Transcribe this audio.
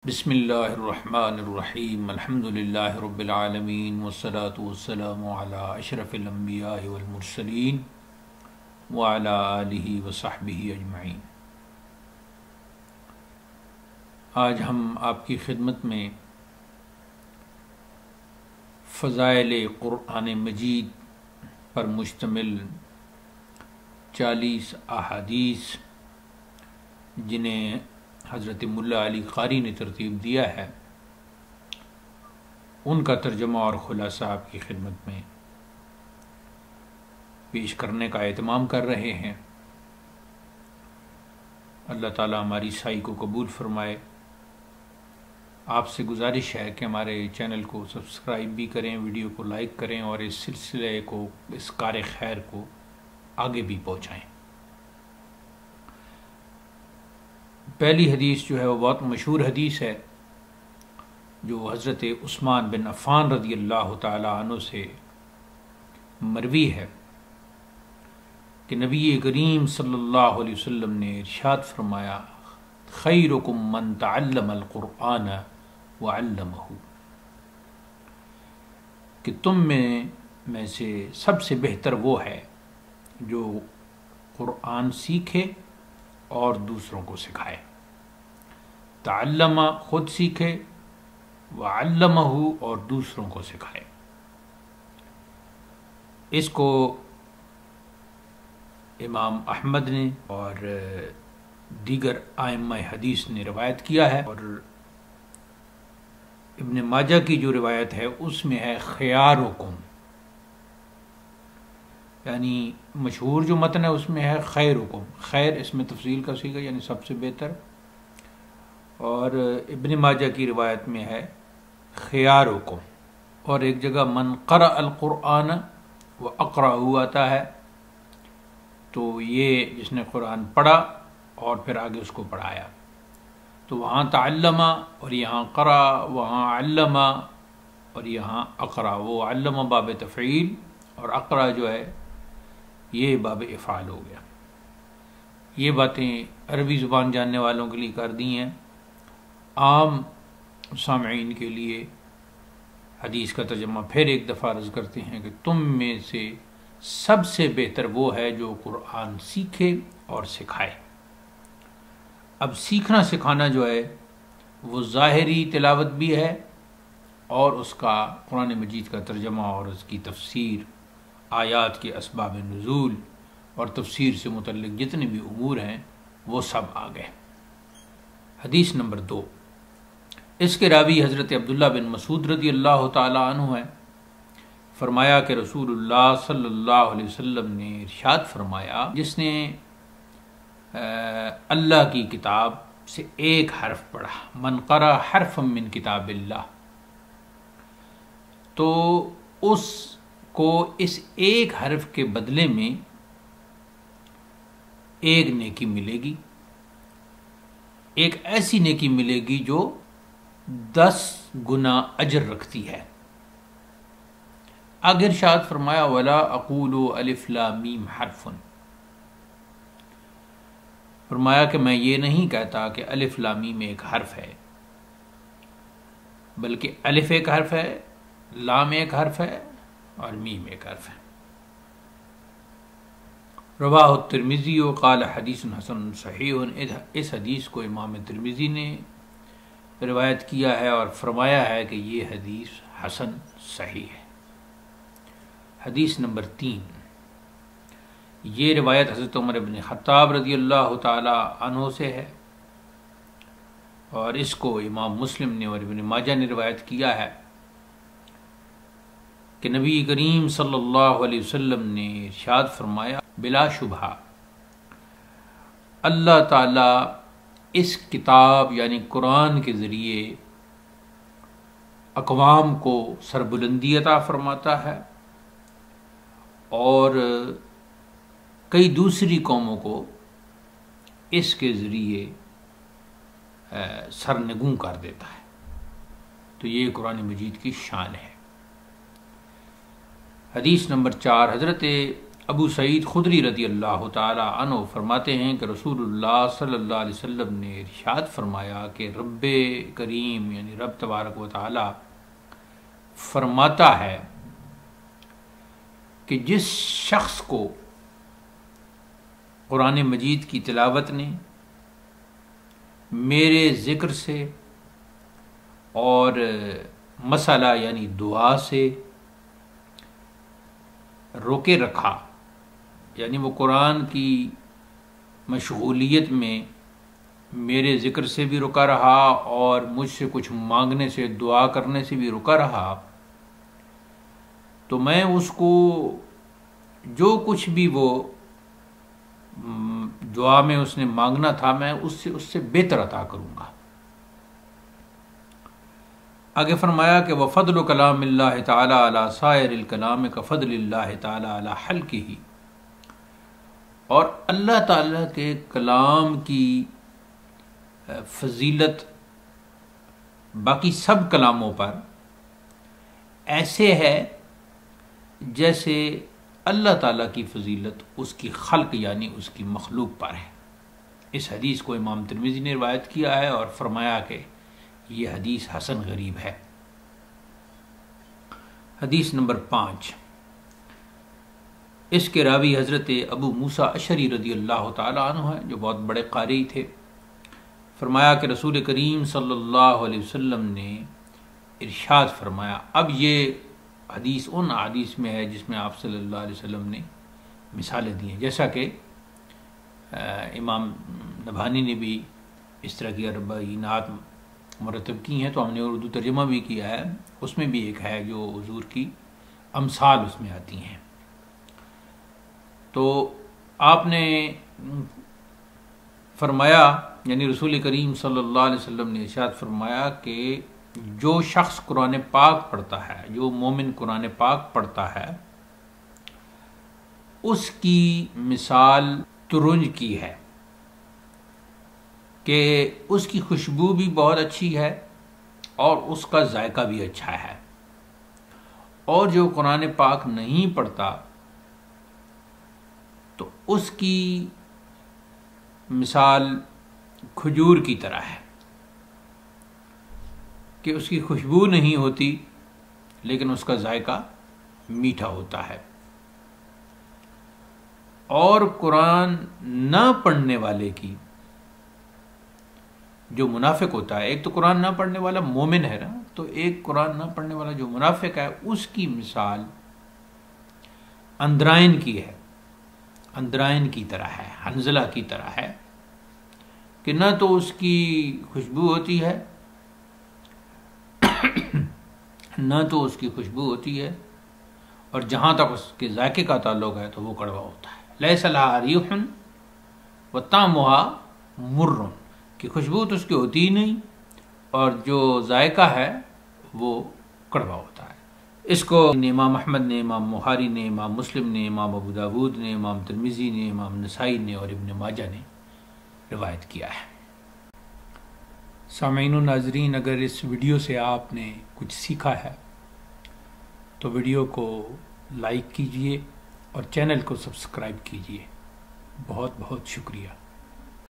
بسم اللہ الرحمن الرحیم الحمد للہ رب العالمین والصلاة والسلام علی اشرف الانبیاء والمرسلین وعلی آلہ وصحبہ اجمعین۔ آج ہم آپ کی خدمت میں فضائل قرآن مجید پر مشتمل 40 احادیث جنہیں حضرت ملا علی قاری نے ترتیب دیا ہے، ان کا ترجمہ اور خلاصہ آپ کی خدمت میں پیش کرنے کا اہتمام کر رہے ہیں۔ اللہ تعالی ہماری سعی کو قبول فرمائے۔ آپ سے گزارش ہے کہ ہمارے چینل کو سبسکرائب بھی کریں، ویڈیو کو لائک کریں اور اس سلسلے کو، اس کار خیر کو آگے بھی پہنچائیں۔ پہلی حدیث جو ہے وہ بہت مشہور حدیث ہے، جو حضرت عثمان بن عفان رضی اللہ تعالی عنہ سے مروی ہے کہ نبی کریم صلی اللہ علیہ وسلم نے ارشاد فرمایا، خیرکم من تعلم القرآن وعلمہ، کہ تم میں سے سب سے بہتر وہ ہے جو قرآن سیکھے اور دوسروں کو سکھائے۔ تعلم خود سیکھے، وعلمہ اور دوسروں کو سکھائے۔ اس کو امام احمد نے اور دیگر ائمہ حدیث نے روایت کیا ہے، اور ابن ماجہ کی جو روایت ہے اس میں ہے خیارکم، یعنی مشہور جو متن ہے اس میں ہے خیرکم، خیر اس میں تفصیل کا صیغہ یعنی سب سے بہتر، اور ابن ماجہ کی روایت میں ہے خیارکم، اور ایک جگہ من قرأ القرآن واقرأہ آتا ہے، تو یہ جس نے قرآن پڑھا اور پھر آگے اس کو پڑھایا، تو وہاں تعلم اور یہاں قرأ، وہاں علم اور یہاں اقرأ، وہ علم باب تفعیل اور اقرأ جو ہے یہ باب افعال ہو گیا۔ یہ باتیں عربی زبان جاننے والوں کے لیے کر دی ہیں، عام سامعین کے لیے حدیث کا ترجمہ پھر ایک دفعہ عرض کرتے ہیں کہ تم میں سے سب سے بہتر وہ ہے جو قرآن سیکھے اور سکھائے۔ اب سیکھنا سکھانا جو ہے وہ ظاہری تلاوت بھی ہے، اور اس کا قرآن مجید کا ترجمہ اور اس کی تفسیر، آیات کے اسباب نزول اور تفسیر سے متعلق جتنے بھی امور ہیں وہ سب آ گئے۔ حدیث نمبر 2، اس کے راوی حضرت عبداللہ بن مسعود رضی اللہ تعالی عنہ ہیں۔ فرمایا کہ رسول اللہ صلی اللہ علیہ وسلم نے ارشاد فرمایا، جس نے اللہ کی کتاب سے ایک حرف پڑھا، من قرأ حرفا من کتاب اللہ، تو اس کو اس ایک حرف کے بدلے میں ایک نیکی ملے گی، ایک ایسی نیکی ملے گی جو 10 گنا اجر رکھتی ہے۔ آگے ارشاد فرمایا، ولا اقول الف لام میم حرف، فرمایا کہ میں یہ نہیں کہتا کہ الف لام میم ایک حرف ہے، بلکہ الف ایک حرف ہے، لام ایک حرف ہے اور میم ایک حرف ہے۔ رواہ الترمذی قال حدیث حسن صحیح، اس حدیث کو امام ترمذی نے روایت کیا ہے اور فرمایا ہے کہ یہ حدیث حسن صحیح ہے۔ حدیث نمبر 3، یہ روایت حضرت عمر بن خطاب رضی اللہ تعالی عنہ سے ہے، اور اس کو امام مسلم نے اور ابن ماجہ نے روایت کیا ہے کہ نبی کریم صلی اللہ علیہ وسلم نے ارشاد فرمایا، بلا شبہ اللہ تعالیٰ اس کتاب یعنی قرآن کے ذریعے اقوام کو سربلندی عطا فرماتا ہے اور کئی دوسری قوموں کو اس کے ذریعے سرنگوں کر دیتا ہے۔ تو یہ قرآن مجید کی شان ہے۔ حدیث نمبر 4، حضرت ابو سعید خدری رضی اللہ تعالی عنہ فرماتے ہیں کہ رسول اللہ صلی اللہ علیہ وسلم نے ارشاد فرمایا کہ رب کریم یعنی رب تبارک و تعالی فرماتا ہے کہ جس شخص کو قرآن مجید کی تلاوت نے میرے ذکر سے اور مسئلہ یعنی دعا سے روکے رکھا، یعنی وہ قرآن کی مشغولیت میں میرے ذکر سے بھی رکا رہا اور مجھ سے کچھ مانگنے سے دعا کرنے سے بھی رکا رہا، تو میں اس کو جو کچھ بھی وہ دعا میں اس نے مانگنا تھا میں اس سے بہتر عطا کروں گا۔ آگے فرمایا کہ وَفَضْلُ كَلَامِ اللَّهِ تَعَالَى عَلَى سَائِرِ الْكَلَامِ كَفَضْلِ اللَّهِ تَعَالَى عَلَى حَلْقِهِ، اور اللہ تعالیٰ کے کلام کی فضیلت باقی سب کلاموں پر ایسے ہے جیسے اللہ تعالیٰ کی فضیلت اس کی خلق یعنی اس کی مخلوق پر ہے۔ اس حدیث کو امام ترمذی نے روایت کیا ہے اور فرمایا کہ یہ حدیث حسن غریب ہے۔ حدیث نمبر 5، اس کے راوی حضرت ابو موسیٰ اشعری رضی اللہ تعالیٰ عنہ ہیں جو بہت بڑے قاری تھے۔ فرمایا کہ رسول کریم صلی اللہ علیہ وسلم نے ارشاد فرمایا، اب یہ حدیث ان حدیث میں ہے جس میں آپ صلی اللہ علیہ وسلم نے مثالیں دی ہیں، جیسا کہ امام نبھانی نے بھی اس طرح کی اربعینات مرتب کی ہیں، تو ہم نے اردو ترجمہ بھی کیا ہے، اس میں بھی ایک ہے جو حضور کی امثال اس میں آتی ہیں۔ تو آپ نے فرمایا یعنی رسول کریم صلی اللہ علیہ وسلم نے ارشاد فرمایا کہ جو شخص قرآن پاک پڑھتا ہے، جو مومن قرآن پاک پڑھتا ہے، اس کی مثال ترنج کی ہے کہ اس کی خوشبو بھی بہت اچھی ہے اور اس کا ذائقہ بھی اچھا ہے، اور جو قرآن پاک نہیں پڑھتا تو اس کی مثال کھجور کی طرح ہے کہ اس کی خوشبو نہیں ہوتی لیکن اس کا ذائقہ میٹھا ہوتا ہے۔ اور قرآن نہ پڑھنے والے کی جو منافق ہوتا ہے، ایک تو قرآن نہ پڑھنے والا مومن ہے نا، تو ایک قرآن نہ پڑھنے والا جو منافق ہے اس کی مثال اندرائن کی ہے، اندرائن کی طرح ہے، حنظلہ کی طرح ہے کہ نہ تو اس کی خوشبو ہوتی ہے اور جہاں تک اس کے ذائقے کا تعلق ہے تو وہ کڑوا ہوتا ہے۔ لیس لہا ریح وطعمها مر، کہ خوشبو تو اس کی ہوتی ہی نہیں اور جو ذائقہ ہے وہ کڑوا ہوتا ہے۔ اس کو امام احمد نے، امام بخاری نے، امام مسلم نے، امام ابو داود نے، امام ترمذی نے، امام نسائی نے اور ابن ماجہ نے روایت کیا ہے۔ سامعین و ناظرین، اگر اس ویڈیو سے آپ نے کچھ سیکھا ہے تو ویڈیو کو لائک کیجئے اور چینل کو سبسکرائب کیجئے۔ بہت بہت شکریہ۔